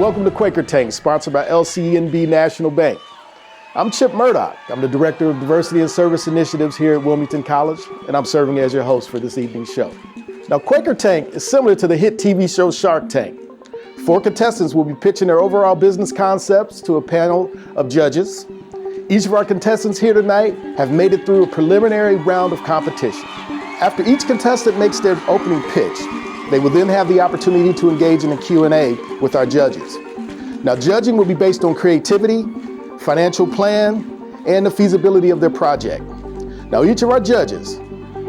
welcome to Quaker Tank, sponsored by LCNB National Bank. I'm Chip Murdoch. I'm the Director of Diversity and Service Initiatives here at Wilmington College, and I'm serving as your host for this evening's show. Now, Quaker Tank is similar to the hit TV show Shark Tank. 4 contestants will be pitching their overall business concepts to a panel of judges. Each of our contestants here tonight have made it through a preliminary round of competition. After each contestant makes their opening pitch, they will then have the opportunity to engage in a Q&A with our judges. Now, judging will be based on creativity, financial plan, and the feasibility of their project. Now, each of our judges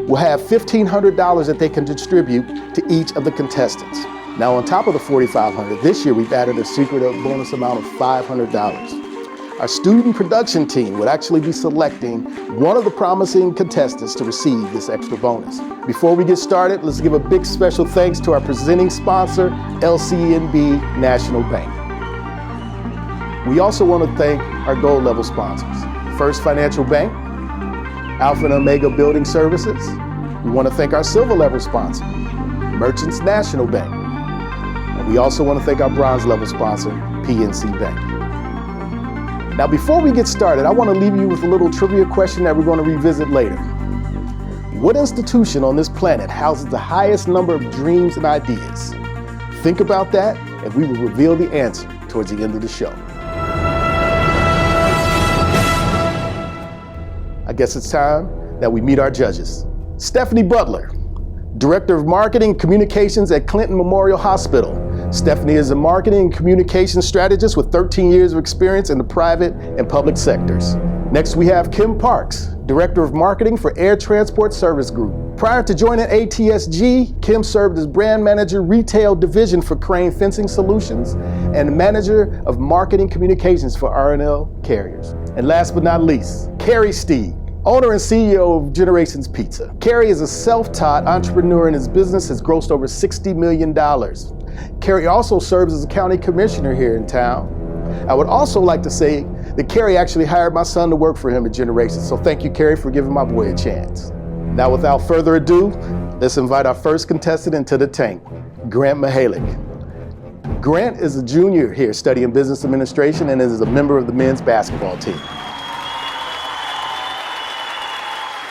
will have $1,500 that they can distribute to each of the contestants. Now, on top of the $4,500, this year we've added a secret bonus amount of $500. Our student production team would actually be selecting one of the promising contestants to receive this extra bonus. Before we get started, let's give a big special thanks to our presenting sponsor, LCNB National Bank. We also want to thank our gold level sponsors, First Financial Bank, Alpha and Omega Building Services. We want to thank our silver level sponsor, Merchants National Bank. And we also want to thank our bronze level sponsor, PNC Bank. Now, before we get started, I want to leave you with a little trivia question that we're going to revisit later. What institution on this planet houses the highest number of dreams and ideas? Think about that, and we will reveal the answer towards the end of the show. I guess it's time that we meet our judges. Stephanie Butler, Director of Marketing and Communications at Clinton Memorial Hospital. Stephanie is a marketing and communications strategist with 13 years of experience in the private and public sectors. Next, we have Kim Parks, Director of Marketing for Air Transport Service Group. Prior to joining ATSG, Kim served as Brand Manager Retail Division for Crane Fencing Solutions and Manager of Marketing Communications for R&L Carriers. And last but not least, Carrie Steed, owner and CEO of Generations Pizza. Carrie is a self-taught entrepreneur and his business has grossed over $60 million. Carrie also serves as a county commissioner here in town. I would also like to say that Carrie actually hired my son to work for him at Generations. So thank you, Carrie, for giving my boy a chance. Now, without further ado, let's invite our first contestant into the tank, Grant Mihalik. Grant is a junior here studying business administration and is a member of the men's basketball team.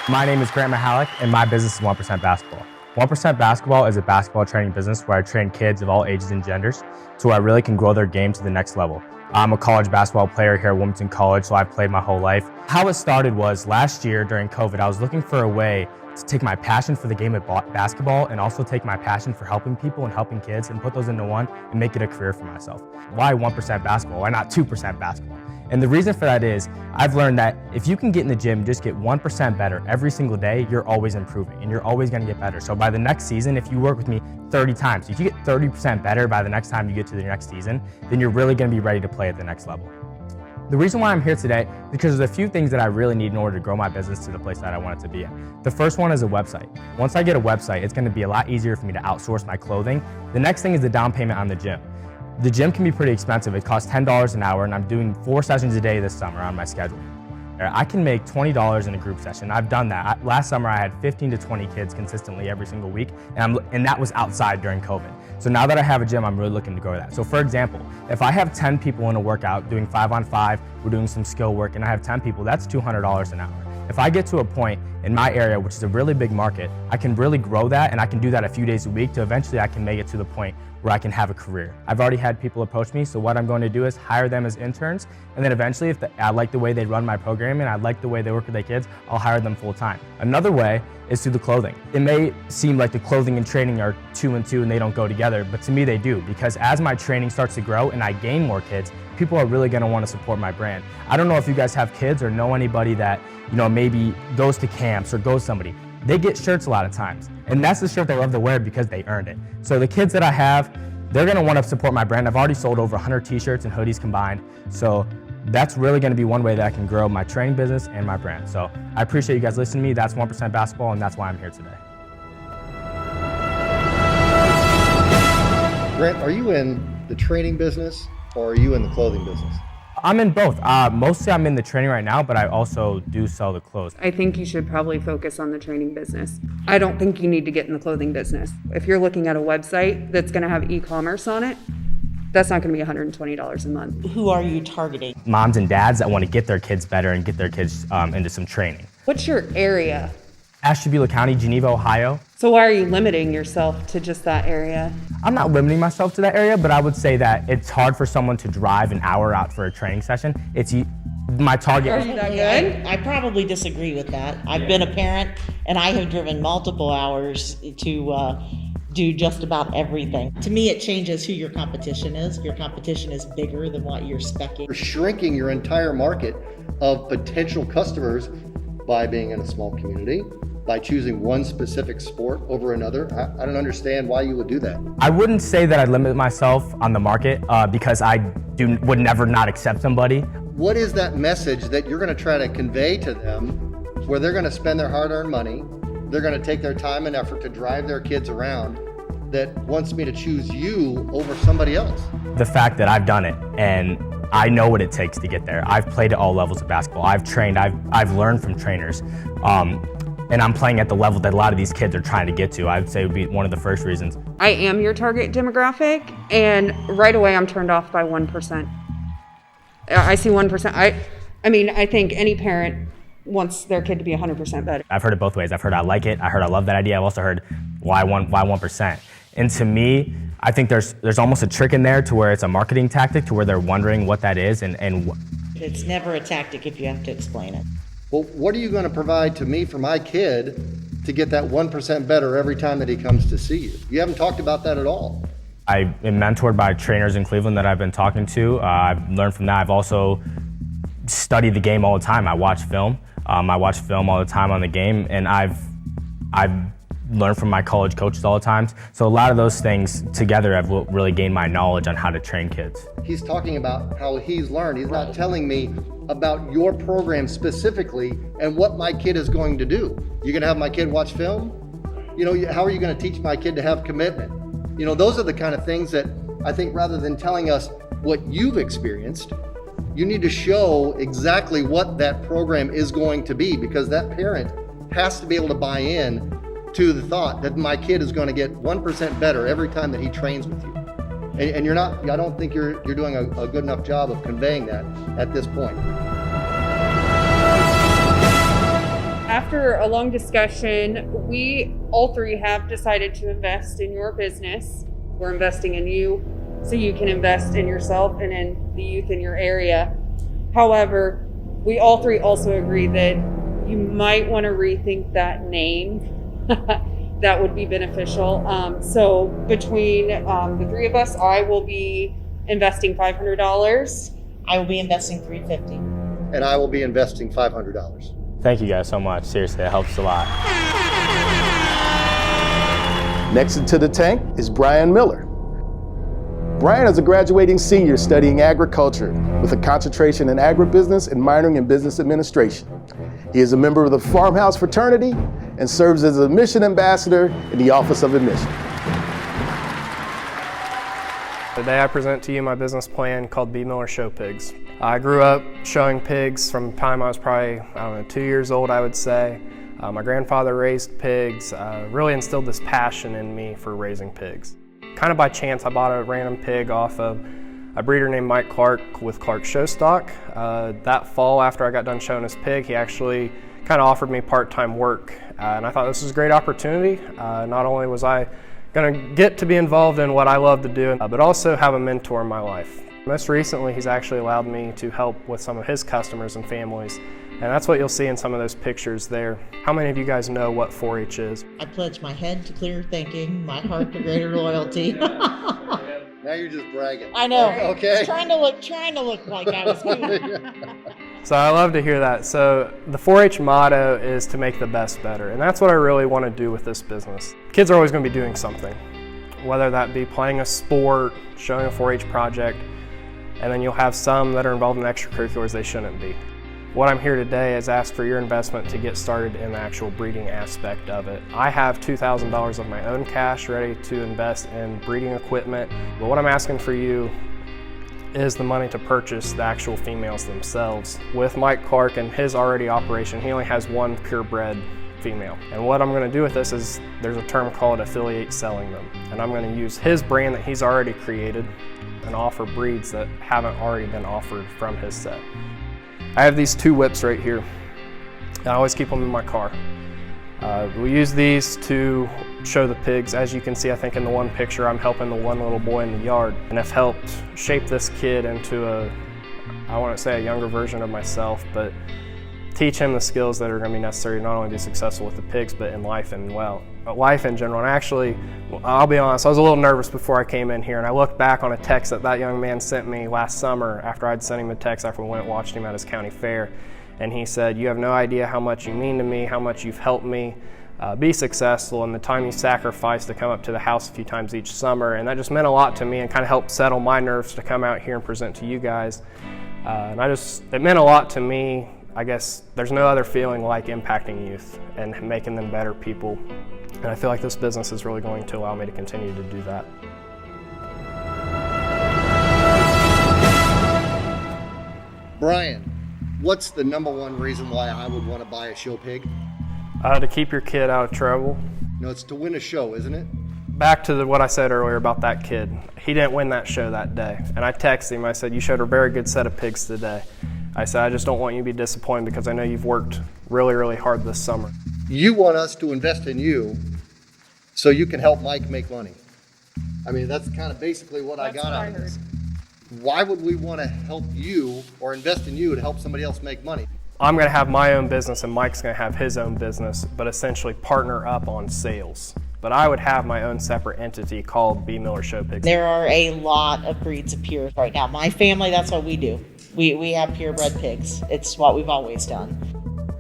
My name is Grant Mihalik, and my business is 1% Basketball. 1% Basketball is a basketball training business where I train kids of all ages and genders so I really can grow their game to the next level. I'm a college basketball player here at Wilmington College, so I've played my whole life. How it started was last year during COVID, I was looking for a way to take my passion for the game of basketball and also take my passion for helping people and helping kids and put those into one and make it a career for myself. Why 1% basketball? Why not 2% basketball? And the reason for that is I've learned that if you can get in the gym, just get 1% better every single day, you're always improving and you're always going to get better. So by the next season, if you work with me 30 times, if you get 30% better by the next time you get to the next season, then you're really going to be ready to play at the next level. The reason why I'm here today is because there's a few things that I really need in order to grow my business to the place that I want it to be at. The first one is a website. Once I get a website, it's going to be a lot easier for me to outsource my clothing. The next thing is the down payment on the gym. The gym can be pretty expensive. It costs $10 an hour, and I'm doing 4 sessions a day this summer on my schedule. I can make $20 in a group session. I've done that. Last summer, I had 15 to 20 kids consistently every single week, and that was outside during COVID. So now that I have a gym, I'm really looking to grow that. So for example, if I have 10 people in a workout doing 5-on-5, we're doing some skill work, and I have 10 people, that's $200 an hour. If I get to a point in my area, which is a really big market, I can really grow that, and I can do that a few days a week to eventually I can make it to the point where I can have a career. I've already had people approach me, so what I'm going to do is hire them as interns, and then eventually if I like the way they run my program and I like the way they work with their kids, I'll hire them full time. Another way is through the clothing. It may seem like the clothing and training are 2 and 2 and they don't go together, but to me they do, because as my training starts to grow and I gain more kids, people are really going to want to support my brand. I don't know if you guys have kids or know anybody that, maybe goes to camps or goes somebody. They get shirts a lot of times, and that's the shirt they love to wear because they earned it. So the kids that I have, they're going to want to support my brand. I've already sold over 100 t-shirts and hoodies combined, so that's really going to be one way that I can grow my training business and my brand. So I appreciate you guys listening to me. That's 1% Basketball, and that's why I'm here today. Grant, are you in the training business or are you in the clothing business? I'm in both. Mostly I'm in the training right now, but I also do sell the clothes. I think you should probably focus on the training business. I don't think you need to get in the clothing business. If you're looking at a website that's going to have e-commerce on it, That's not going to be $120 a month. Who are you targeting? Moms and dads that want to get their kids better and get their kids into some training. What's your area? Ashtabula County, Geneva, Ohio. So why are you limiting yourself to just that area? I'm not limiting myself to that area, but I would say that it's hard for someone to drive an hour out for a training session. It's my target. Are you that good? I probably disagree with that. I've been a parent and I have driven multiple hours to do just about everything. To me, it changes who your competition is. Your competition is bigger than what you're specking. You're shrinking your entire market of potential customers by being in a small community, by choosing one specific sport over another. I don't understand why you would do that. I wouldn't say that I'd limit myself on the market because I would never not accept somebody. What is that message that you're going to try to convey to them where they're going to spend their hard-earned money, they're going to take their time and effort to drive their kids around, that wants me to choose you over somebody else? The fact that I've done it and I know what it takes to get there. I've played at all levels of basketball. I've trained, I've learned from trainers. And I'm playing at the level that a lot of these kids are trying to get to. I would say would be one of the first reasons. I am your target demographic, and right away I'm turned off by 1%. I see 1%. I think any parent wants their kid to be 100% better. I've heard it both ways. I've heard I like it. I heard I love that idea. I've also heard why 1%. And to me, I think there's almost a trick in there to where it's a marketing tactic to where they're wondering what that is and It's never a tactic if you have to explain it. Well, what are you going to provide to me for my kid to get that 1% better every time that he comes to see you? You haven't talked about that at all. I am mentored by trainers in Cleveland that I've been talking to. I've learned from that. I've also studied the game all the time. I watch film. I watch film all the time on the game, and I've learned from my college coaches all the time. So a lot of those things together have really gained my knowledge on how to train kids. He's talking about how he's learned. He's not telling me about your program specifically and what my kid is going to do. You're going to have my kid watch film? How are you going to teach my kid to have commitment? Those are the kind of things that I think rather than telling us what you've experienced, you need to show exactly what that program is going to be, because that parent has to be able to buy in to the thought that my kid is going to get 1% better every time that he trains with you. And you're not, I don't think you're doing a good enough job of conveying that at this point. After a long discussion, we all three have decided to invest in your business. We're investing in you so you can invest in yourself and in the youth in your area. However, we all three also agree that you might want to rethink that name. That would be beneficial. So between the three of us, I will be investing $500. I will be investing $350. And I will be investing $500. Thank you guys so much. Seriously, it helps a lot. Next into the tank is Brian Miller. Brian is a graduating senior studying agriculture with a concentration in agribusiness and minoring in business administration. He is a member of the Farmhouse Fraternity and serves as a mission ambassador in the Office of Admission. Today I present to you my business plan called B. Miller Show Pigs. I grew up showing pigs from the time I was probably, 2 years old, I would say. My grandfather raised pigs, really instilled this passion in me for raising pigs. Kind of by chance, I bought a random pig off of a breeder named Mike Clark with Clark Show Stock. That fall, after I got done showing his pig, he actually kind of offered me part-time work. And I thought this was a great opportunity. Not only was I going to get to be involved in what I love to do, but also have a mentor in my life. Most recently, he's actually allowed me to help with some of his customers and families. And that's what you'll see in some of those pictures there. How many of you guys know what 4-H is? I pledge my head to clear thinking, my heart to greater loyalty. Now you're just bragging. I know. Okay. Trying to look like I was good. So I love to hear that. So the 4-H motto is to make the best better. And that's what I really want to do with this business. Kids are always going to be doing something, whether that be playing a sport, showing a 4-H project, and then you'll have some that are involved in extracurriculars they shouldn't be. What I'm here today is ask for your investment to get started in the actual breeding aspect of it. I have $2,000 of my own cash ready to invest in breeding equipment, but what I'm asking for you is the money to purchase the actual females themselves. With Mike Clark and his already operation, he only has one purebred female. And what I'm going to do with this is there's a term called affiliate selling them. And I'm going to use his brand that he's already created and offer breeds that haven't already been offered from his set. I have these 2 whips right here. I always keep them in my car. We use these to show the pigs. As you can see, I think in the one picture, I'm helping the one little boy in the yard, and have helped shape this kid into I want to say a younger version of myself, but teach him the skills that are going to be necessary to not only be successful with the pigs, but in life and life in general. And actually, I'll be honest, I was a little nervous before I came in here, and I looked back on a text that young man sent me last summer after I'd sent him a text after we went and watched him at his county fair. And he said, "You have no idea how much you mean to me, how much you've helped me be successful, and the time you sacrificed to come up to the house a few times each summer." And that just meant a lot to me and kind of helped settle my nerves to come out here and present to you guys. And it meant a lot to me. I guess there's no other feeling like impacting youth and making them better people. And I feel like this business is really going to allow me to continue to do that. Brian, what's the #1 reason why I would want to buy a show pig? To keep your kid out of trouble. No, it's to win a show, isn't it? Back to what I said earlier about that kid. He didn't win that show that day. And I texted him, I said, "You showed a very good set of pigs today." I said, "I just don't want you to be disappointed because I know you've worked really, really hard this summer." You want us to invest in you so you can help Mike make money. I mean, that's kind of basically what I got out of this. Why would we want to help you or invest in you to help somebody else make money? I'm going to have my own business and Mike's going to have his own business, but essentially partner up on sales. But I would have my own separate entity called B. Miller Show Pigs. There are a lot of breeds of pure right now. My family, that's what we do. We have purebred pigs. It's what we've always done.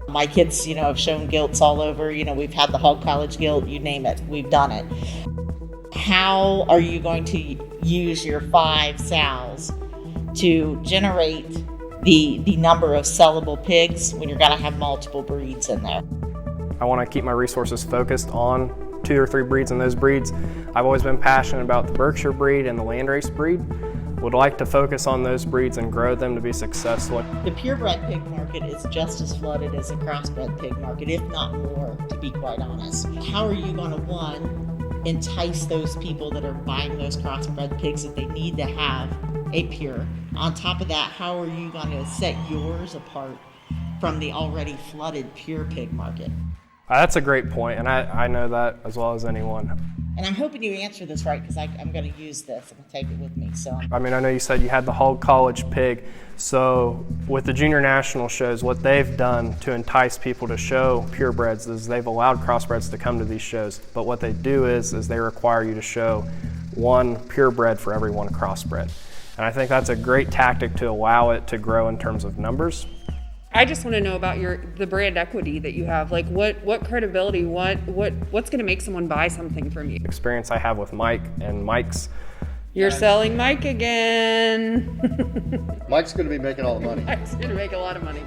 My kids, have shown gilts all over. We've had the hog college gilt, you name it. We've done it. How are you going to use your 5 sows to generate the number of sellable pigs when you're going to have multiple breeds in there? I want to keep my resources focused on 2 or 3 breeds, and those breeds, I've always been passionate about the Berkshire breed and the landrace breed. Would like to focus on those breeds and grow them to be successful. The purebred pig market is just as flooded as the crossbred pig market, if not more, to be quite honest. How are you going to, 1, entice those people that are buying those crossbred pigs that they need to have a pure? On top of that, how are you going to set yours apart from the already flooded pure pig market? That's a great point, and I know that as well as anyone. And I'm hoping you answer this right because I'm going to use this. I'm going to take it with me. So I know you said you had the hog college pig. So with the junior national shows, what they've done to entice people to show purebreds is they've allowed crossbreds to come to these shows. But what they do is they require you to show 1 purebred for every 1 crossbred. And I think that's a great tactic to allow it to grow in terms of numbers. I just want to know about the brand equity that you have. Like what credibility, what's going to make someone buy something from you? Experience I have with Mike and Mike's. You're selling Mike again. Mike's going to be making all the money. Mike's going to make a lot of money.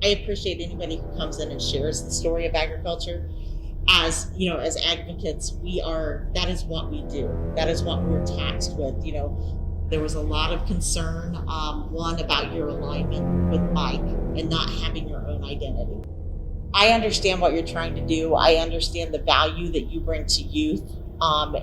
I appreciate anybody who comes in and shares the story of agriculture. As advocates, that is what we do. That is what we're tasked with. There was a lot of concern, one, about your alignment with Mike and not having your own identity. I understand what you're trying to do. I understand the value that you bring to youth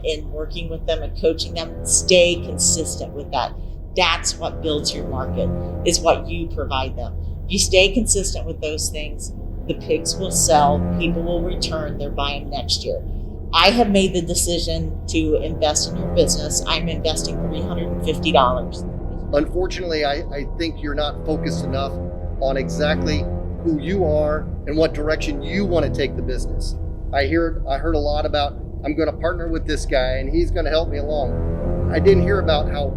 in working with them and coaching them. Stay consistent with that. That's what builds your market, is what you provide them. If you stay consistent with those things, the pigs will sell, people will return, they're buying next year. I have made the decision to invest in your business. I'm investing $350. Unfortunately, I think you're not focused enough on exactly who you are and what direction you want to take the business. I heard a lot about, I'm going to partner with this guy and he's going to help me along. I didn't hear about how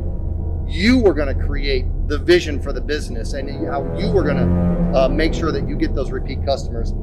you were going to create the vision for the business and how you were going to make sure that you get those repeat customers.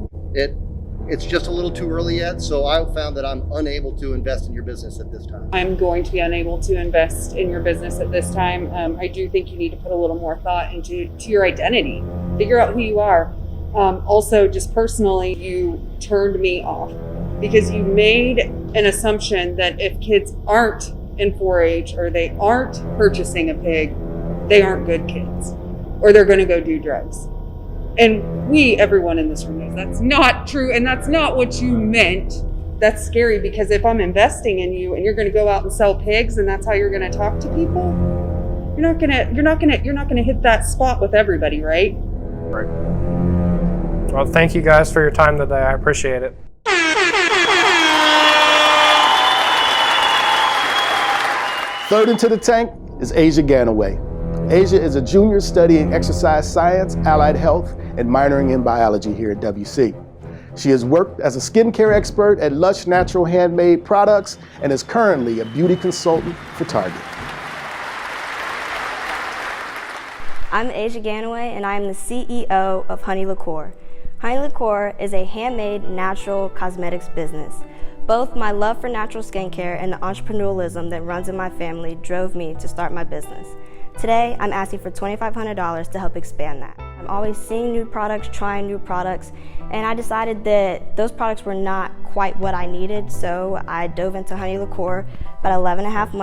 It's just a little too early yet, so I found that I'm unable to invest in your business at this time. I'm going to be unable to invest in your business at this time. I do think you need to put a little more thought into your identity. Figure out who you are. Also, just personally, you turned me off because you made an assumption that if kids aren't in 4-H or they aren't purchasing a pig, they aren't good kids. or they're going to go do drugs. And everyone in this room knows that's not true, and that's not what you meant. That's scary, because if I'm investing in you and you're going to go out and sell pigs and that's how you're going to talk to people, you're not going to hit that spot with everybody, right? Right. Well, thank you guys for your time today. I appreciate it. Third into the tank is Asia Ganaway. Asia is a junior studying exercise science, allied health, and minoring in biology here at WC. She has worked as a skincare expert at Lush Natural Handmade Products and is currently a beauty consultant for Target. I'm Asia Ganaway, and I'm the CEO of Honey Liqueur. Honey Liqueur is a handmade natural cosmetics business. Both my love for natural skincare and the entrepreneurialism that runs in my family drove me to start my business. Today, I'm asking for $2,500 to help expand that. I'm always seeing new products, trying new products, and I decided that those products were not quite what I needed, so I dove into Honey Liqueur about 11.5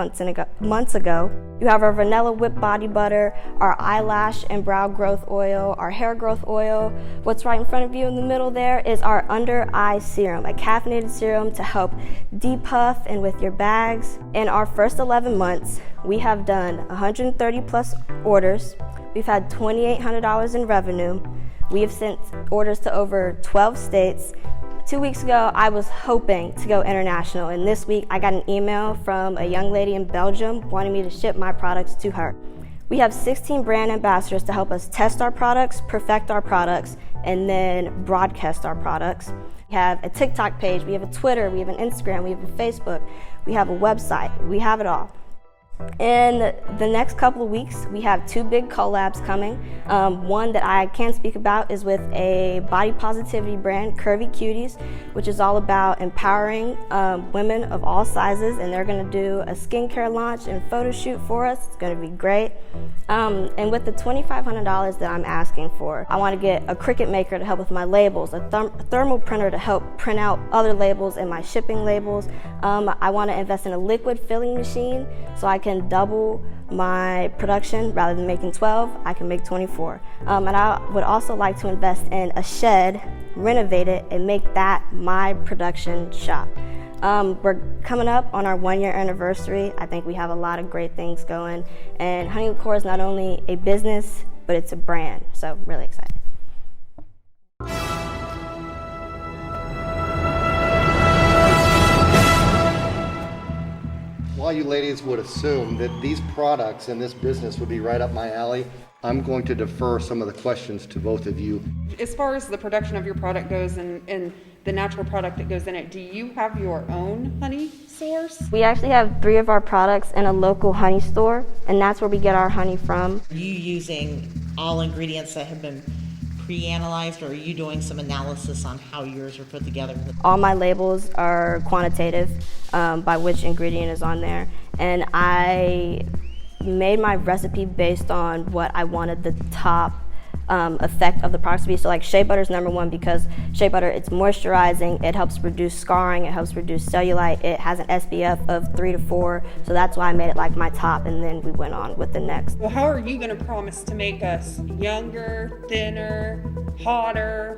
months ago. You have our vanilla whipped body butter, our eyelash and brow growth oil, our hair growth oil. What's right in front of you in the middle there is our under eye serum, a caffeinated serum to help depuff and with your bags. In our first 11 months, we have done 130 plus orders. We've had $2,800 in revenue. We have sent orders to over 12 states. 2 weeks ago, I was hoping to go international, and this week I got an email from a young lady in Belgium wanting me to ship my products to her. We have 16 brand ambassadors to help us test our products, perfect our products, and then broadcast our products. We have a TikTok page, we have a Twitter, we have an Instagram, we have a Facebook, we have a website, we have it all. In the next couple of weeks, we have 2 big collabs coming. One that I can speak about is with a body positivity brand, Curvy Cuties, which is all about empowering women of all sizes, and they're going to do a skincare launch and photo shoot for us. It's going to be great. And with the $2,500 that I'm asking for, I want to get a Cricut maker to help with my labels, a thermal printer to help print out other labels and my shipping labels. I want to invest in a liquid filling machine so I can double my production. Rather than making 12, I can make 24. And I would also like to invest in a shed, renovate it, and make that my production shop. We're coming up on our 1-year anniversary. I think we have a lot of great things going. And Honey Liqueur is not only a business, but it's a brand. So really excited. While you ladies would assume that these products and this business would be right up my alley, I'm going to defer some of the questions to both of you. As far as the production of your product goes and the natural product that goes in it, do you have your own honey source? We actually have 3 of our products in a local honey store, and that's where we get our honey from. Are you using all ingredients that have been pre-analyzed, or are you doing some analysis on how yours are put together? All my labels are quantitative by which ingredient is on there, and I made my recipe based on what I wanted the top effect of the products to be. So like shea butter is number 1 because shea butter, it's moisturizing, it helps reduce scarring, it helps reduce cellulite, it has an SPF of 3 to 4, so that's why I made it like my top, and then we went on with the next. Well, how are you going to promise to make us younger, thinner, hotter?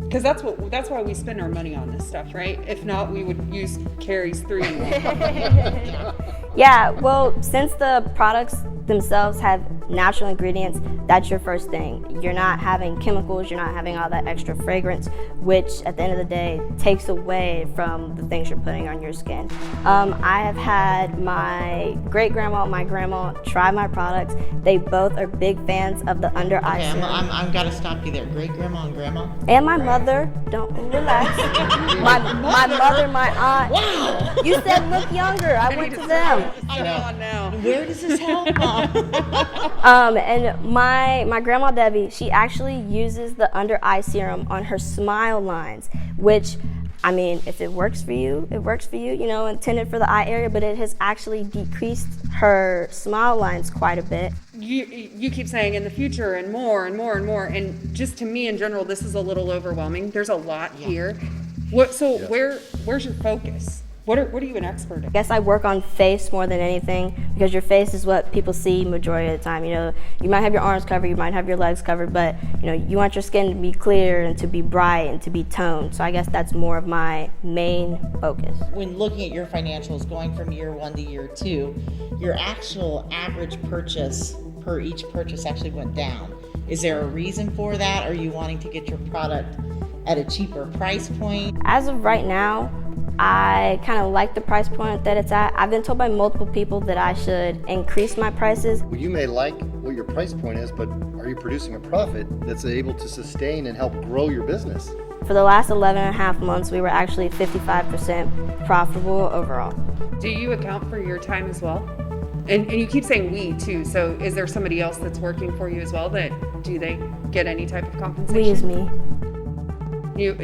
Because that's why we spend our money on this stuff, right? If not, we would use Carrie's 3-in-1. Yeah, well, since the products themselves have natural ingredients, that's your first thing. You're not having chemicals, you're not having all that extra fragrance, which at the end of the day takes away from the things you're putting on your skin. I have had my great-grandma and my grandma try my products. They both are big fans of the under eye serum. I've got to stop you there. Great-grandma and grandma? And my mother, don't relax. my mother, my aunt. Wow! You said look younger, I went to them. Come on now. Where does this help, Mom? And my grandma Debbie, she actually uses the under eye serum on her smile lines, which, I mean, if it works for you, it works for you, you know, intended for the eye area, but it has actually decreased her smile lines quite a bit. You keep saying in the future and more and more and more, and just to me in general, this is a little overwhelming. There's a lot here. Where's your focus? What are you an expert in? I guess I work on face more than anything because your face is what people see majority of the time. You know, you might have your arms covered, you might have your legs covered, but you know, you want your skin to be clear and to be bright and to be toned. So I guess that's more of my main focus. When looking at your financials going from year 1 to year 2, your actual average purchase per each purchase actually went down. Is there a reason for that? Are you wanting to get your product at a cheaper price point? As of right now, I kind of like the price point that it's at. I've been told by multiple people that I should increase my prices. Well, you may like what your price point is, but are you producing a profit that's able to sustain and help grow your business? For the last 11 and a half months, we were actually 55% profitable overall. Do you account for your time as well? And you keep saying we too, so is there somebody else that's working for you as well? Do they get any type of compensation? We is me.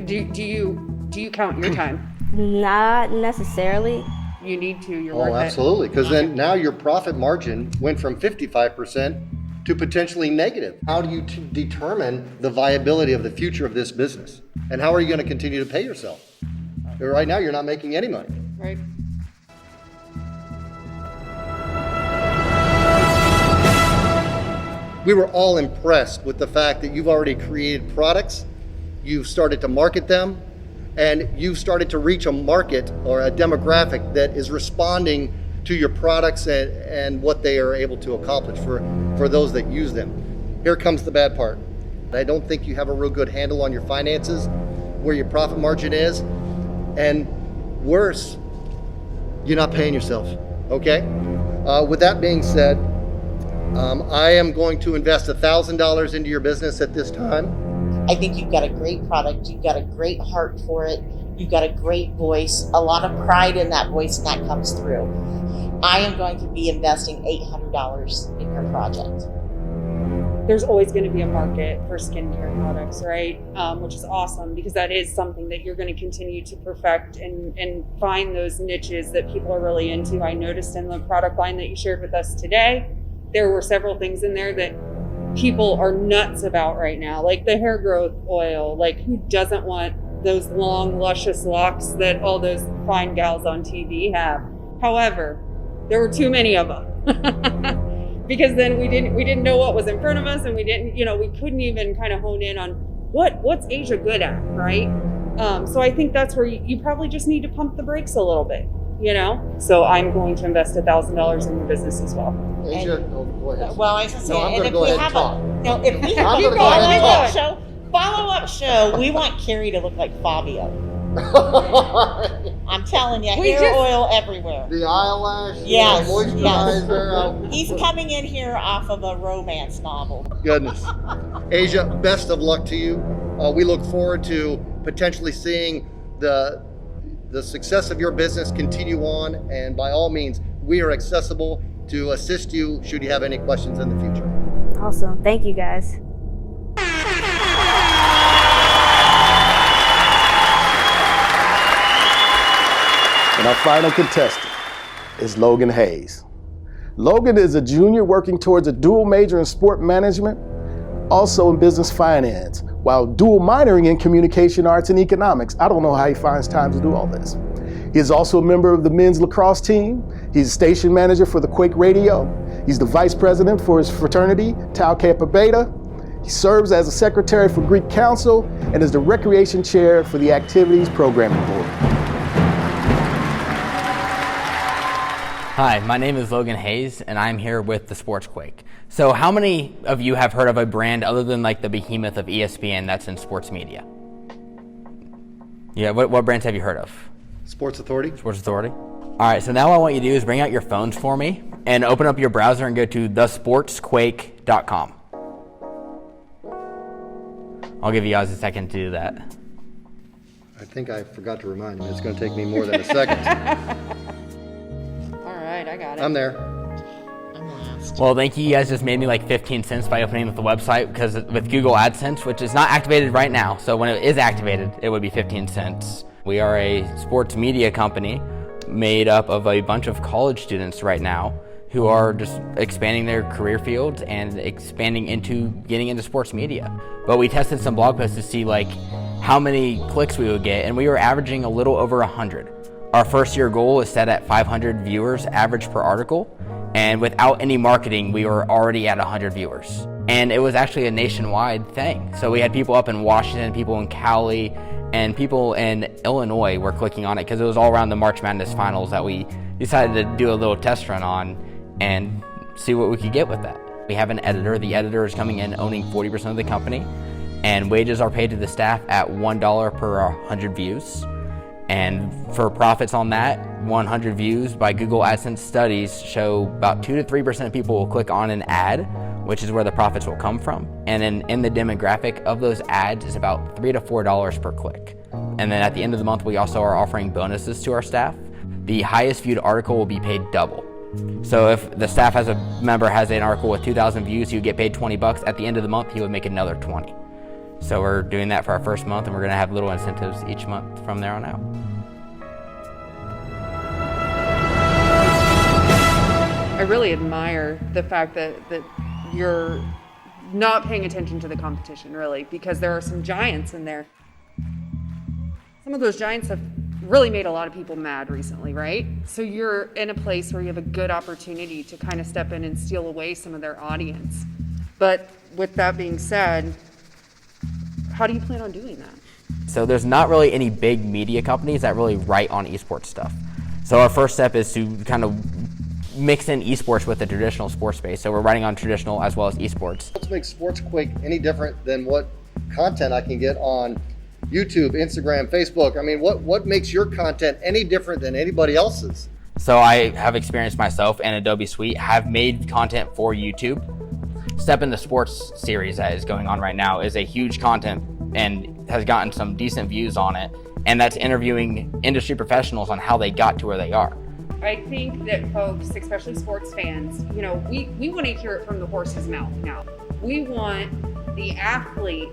Do you count your time? Not necessarily. You need to, you're Oh, worth it. absolutely, because then now your profit margin went from 55% to potentially negative. How do you determine the viability of the future of this business? And how are you going to continue to pay yourself? Right now, you're not making any money. Right. We were all impressed with the fact that you've already created products, you've started to market them, and you've started to reach a market or a demographic that is responding to your products and what they are able to accomplish for those that use them. Here comes the bad part. I don't think you have a real good handle on your finances, where your profit margin is, and worse, you're not paying yourself, okay? With that being said, I am going to invest $1,000 into your business at this time. I think you've got a great product, you've got a great heart for it, you've got a great voice, a lot of pride in that voice, and that comes through. I am going to be investing $800 in your project. There's always going to be a market for skincare products, right? Which is awesome, because that is something that you're going to continue to perfect and find those niches that people are really into. I noticed in the product line that you shared with us today, there were several things in there that people are nuts about right now, like the hair growth oil. Like, who doesn't want those long, luscious locks that all those fine gals on TV have? However, there were too many of them. Because then we didn't know what was in front of us, and we couldn't even kind of hone in on what's Asia good at, right? So I think that's where you probably just need to pump the brakes a little bit, you know? So I'm going to invest $1,000 in your business as well. Asia, go ahead. Well, I was going to say, No, I'm and gonna if go we ahead have and talk. if we have I'm a gonna go ahead and follow-up show, we want Carrie to look like Fabio. I'm telling you, hair oil everywhere. The eyelash, Yes, the moisturizer. He's coming in here off of a romance novel. Goodness. Asia, best of luck to you. We look forward to potentially seeing the success of your business continue on, and by all means, we are accessible to assist you should you have any questions in the future. Awesome. Thank you, guys. And our final contestant is Logan Hayes. Logan is a junior working towards a dual major in sport management, also in business finance, while dual minoring in communication arts and economics. I don't know how he finds time to do all this. He is also a member of the men's lacrosse team. He's a station manager for the Quake radio. He's the vice president for his fraternity, Tau Kappa Beta. He serves as a secretary for Greek Council and is the recreation chair for the activities programming board. Hi, my name is Logan Hayes, and I'm here with the Sports Quake. So how many of you have heard of a brand other than like the behemoth of ESPN that's in sports media? Yeah, what brands have you heard of? Sports Authority. Sports Authority. All right, so now what I want you to do is bring out your phones for me and open up your browser and go to thesportsquake.com. I'll give you guys a second to do that. I think I forgot to remind him. It's going to take me more than a second. All right, I got it. I'm there. I'm last. Well, thank you. You guys just made me like 15 cents by opening up the website, because with Google AdSense, which is not activated right now, so when it is activated, it would be 15 cents. We are a sports media company made up of a bunch of college students right now who are just expanding their career fields and expanding into getting into sports media. But we tested some blog posts to see like how many clicks we would get, and we were averaging a little over 100 Our first year goal is set at 500 viewers average per article, and without any marketing, we were already at 100 viewers. And it was actually a nationwide thing. So we had people up in Washington, people in Cali, and people in Illinois were clicking on it because it was all around the March Madness finals that we decided to do a little test run on and see what we could get with that. We have an editor. The editor is coming in owning 40% of the company, and wages are paid to the staff at $1 per 100 views. And for profits on that, 100 views by Google AdSense studies show about 2 to 3% of people will click on an ad, which is where the profits will come from. And in the demographic of those ads is about $3 to $4 per click. And then at the end of the month, we also are offering bonuses to our staff. The highest viewed article will be paid double. So if the staff member has an article with 2,000 views, he would get paid $20. At the end of the month, he would make another 20. So we're doing that for our first month, and we're gonna have little incentives each month from there on out. I really admire the fact that you're not paying attention to the competition, really, because there are some giants in there. Some of those giants have really made a lot of people mad recently, right? So you're in a place where you have a good opportunity to kind of step in and steal away some of their audience. But with that being said, how do you plan on doing that? So there's not really any big media companies that really write on esports stuff. So our first step is to kind of mix in esports with the traditional sports space. So we're writing on traditional as well as esports. What makes Sports Quake any different than what content I can get on YouTube, Instagram, Facebook? I mean, what makes your content any different than anybody else's? So I have experienced myself and Adobe Suite have made content for YouTube. Step in the Sports series that is going on right now is a huge content and has gotten some decent views on it. And that's interviewing industry professionals on how they got to where they are. I think that folks, especially sports fans, we want to hear it from the horse's mouth now. We want the athlete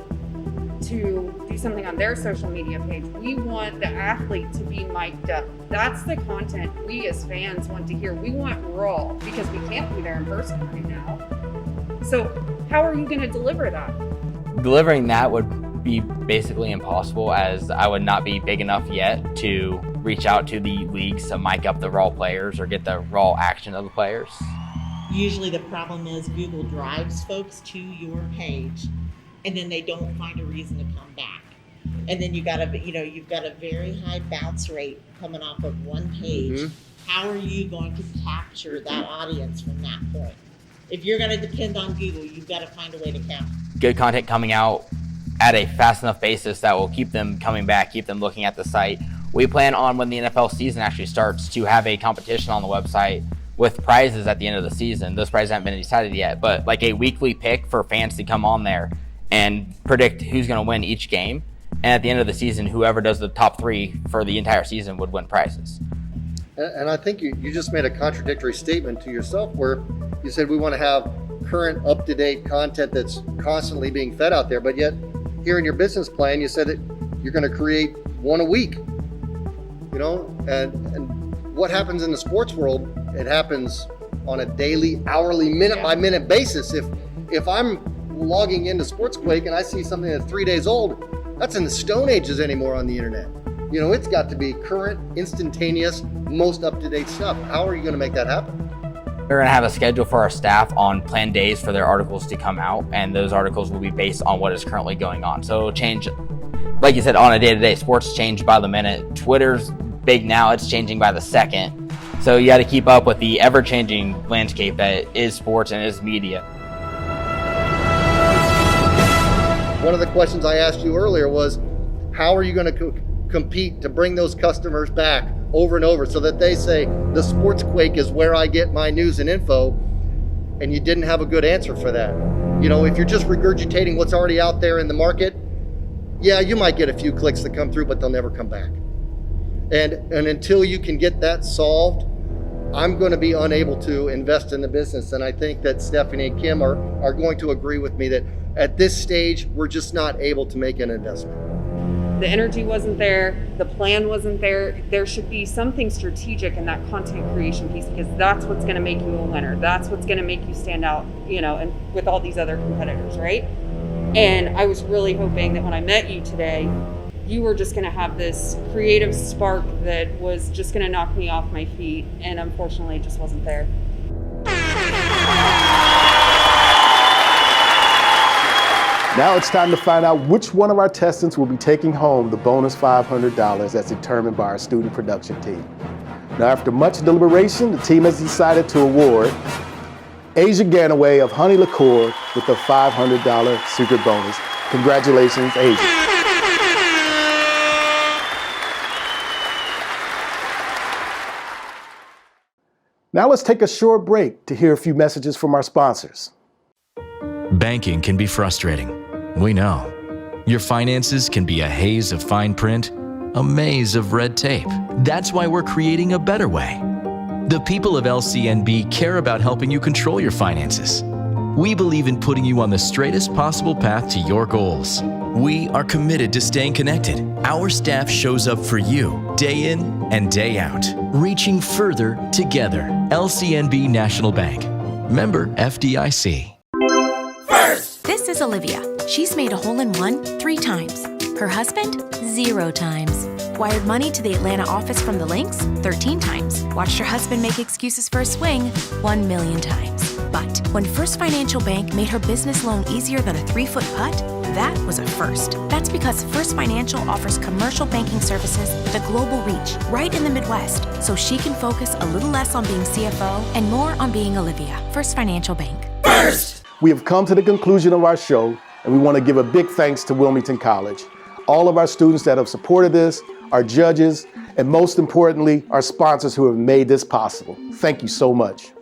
to do something on their social media page. We want the athlete to be mic'd up. That's the content we as fans want to hear. We want raw, because we can't be there in person right now. So how are you going to deliver that? Delivering that would be basically impossible, as I would not be big enough yet to reach out to the leagues to mic up the raw players or get the raw action of the players. Usually the problem is Google drives folks to your page, and then they don't find a reason to come back. And then you've got a very high bounce rate coming off of one page. Mm-hmm. How are you going to capture that audience from that point? If you're going to depend on Google, you've got to find a way to capture. Good content coming out at a fast enough basis that will keep them coming back, keep them looking at the site. We plan on, when the NFL season actually starts, to have a competition on the website with prizes at the end of the season. Those prizes haven't been decided yet, but like a weekly pick for fans to come on there and predict who's going to win each game. And at the end of the season, whoever does the top 3 for the entire season would win prizes. And I think you just made a contradictory statement to yourself, where you said we want to have current, up-to-date content that's constantly being fed out there, but yet here in your business plan, you said that you're going to create one a week. And what happens in the sports world, it happens on a daily, hourly, minute-by-minute basis. If I'm logging into Sports Quake and I see something that's 3 days old, that's in the Stone Ages anymore on the internet. It's got to be current, instantaneous, most up-to-date stuff. How are you going to make that happen? We're going to have a schedule for our staff on planned days for their articles to come out, and those articles will be based on what is currently going on. So it'll change, like you said, on a day-to-day. Sports change by the minute. Twitter's big now, it's changing by the second. So you got to keep up with the ever-changing landscape that is sports and is media. One of the questions I asked you earlier was, how are you going to compete to bring those customers back over and over so that they say, the Sports Quake is where I get my news and info, and you didn't have a good answer for that. If you're just regurgitating what's already out there in the market, yeah, you might get a few clicks that come through, but they'll never come back. And until you can get that solved, I'm going to be unable to invest in the business. And I think that Stephanie and Kim are going to agree with me that at this stage, we're just not able to make an investment. The energy wasn't there, the plan wasn't there. There should be something strategic in that content creation piece, because that's what's going to make you a winner. That's what's going to make you stand out, and with all these other competitors, right? And I was really hoping that when I met you today, you were just going to have this creative spark that was just going to knock me off my feet, and unfortunately it just wasn't there. Now it's time to find out which one of our testants will be taking home the bonus $500 that's determined by our student production team. Now, after much deliberation, the team has decided to award Asia Ganaway of Honey Liqueur with the $500 secret bonus. Congratulations, Asia. Now let's take a short break to hear a few messages from our sponsors. Banking can be frustrating. We know. Your finances can be a haze of fine print, a maze of red tape. That's why we're creating a better way. The people of LCNB care about helping you control your finances. We believe in putting you on the straightest possible path to your goals. We are committed to staying connected. Our staff shows up for you day in and day out, reaching further together. LCNB National Bank. Member FDIC. This is Olivia. She's made a hole-in-one 3 times. Her husband, 0 times. Wired money to the Atlanta office from the Lynx 13 times. Watched her husband make excuses for a swing 1 million times. But when First Financial Bank made her business loan easier than a 3-foot putt, that was a first. That's because First Financial offers commercial banking services with a global reach right in the Midwest, so she can focus a little less on being CFO and more on being Olivia. First Financial Bank. First! We have come to the conclusion of our show, and we want to give a big thanks to Wilmington College, all of our students that have supported this, our judges, and most importantly, our sponsors who have made this possible. Thank you so much.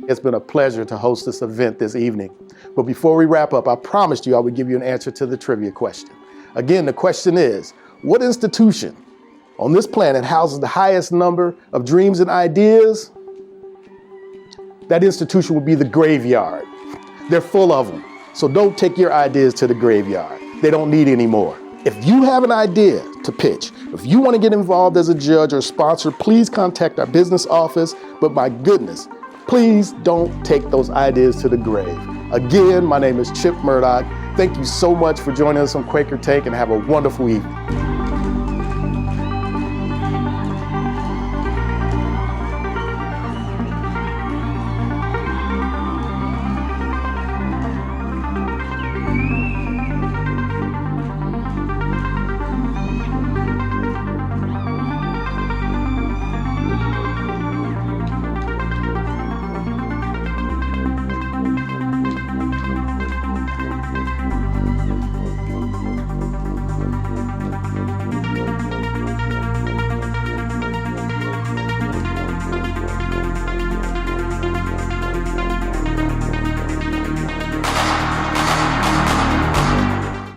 It's been a pleasure to host this event this evening. But before we wrap up, I promised you I would give you an answer to the trivia question. Again, the question is, what institution on this planet houses the highest number of dreams and ideas? That institution would be the graveyard. They're full of them. So don't take your ideas to the graveyard. They don't need any more. If you have an idea to pitch, if you want to get involved as a judge or sponsor, please contact our business office. But my goodness, please don't take those ideas to the grave. Again, my name is Chip Murdoch. Thank you so much for joining us on Quaker Take, and have a wonderful evening.